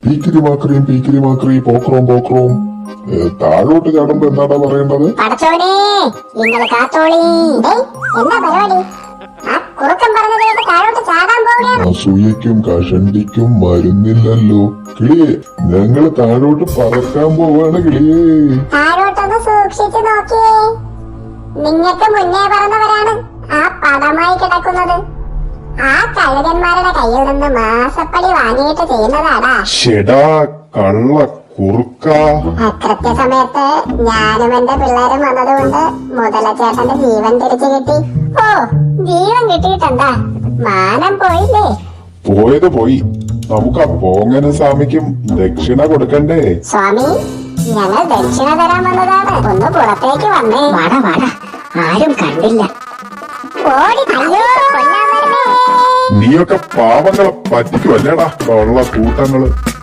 പീക്കിരി മാക്രി പോക്രോം പോക്രോം. താഴോട്ട് ചാടുമ്പോ എന്താടാ പറയേണ്ടത്? പടച്ചോനെ നിങ്ങള് കാത്തോളി. എന്താ പരിപാടി? ആ കുറുക്കൻ പറഞ്ഞത് കേട്ട് താഴോട്ട് ചാടാൻ പോവുകയാണ്. അസൂയക്കും കഷണ്ടിക്കും മരുന്നില്ലല്ലോ കിളിയെ. ഞങ്ങള് താഴോട്ട് പറക്കാൻ പോവാണ് കിളിയേ. താഴോട്ടൊന്ന് സൂക്ഷിച്ചു നോക്കിയേ. നിങ്ങൾക്ക് മുന്നേ പറഞ്ഞവരാണ് ആ പടമായി കിടക്കുന്നത്. ആ കഴുകന്മാരുടെ കയ്യിൽ നിന്ന് മാസപ്പടി വാങ്ങിയിട്ട് ചെയ്യുന്നതാടാ. ഷെടാ കള്ള കുറുക്ക. കൃത്യസമയത്ത് ഞാനും എന്റെ പിള്ളേരും വന്നതുകൊണ്ട് മുതലച്ചേട്ടന്റെ ജീവൻ തിരിച്ചു കിട്ടി. ഓ, ജീവൻ കിട്ടിയിട്ടെന്താ, മാനം പോയില്ലേ? പോയത് പോയി. നമുക്ക് ആ പോങ്ങന സ്വാമിക്കും ദക്ഷിണ കൊടുക്കണ്ടേ? സ്വാമി, ഞങ്ങൾ ദക്ഷിണ തരാൻ വന്നതാണ്. ഒന്ന് പുറത്തേക്ക് വന്നേ. വാടാ വാടാ, ആരും കണ്ടില്ല. ഓടി അയ്യോ, കൊല്ലാൻ വരുന്നേ. നീയൊക്കെ പാവങ്ങളെ പറ്റിക്കുമല്ലേടാ ഉള്ള കൂട്ടങ്ങള്.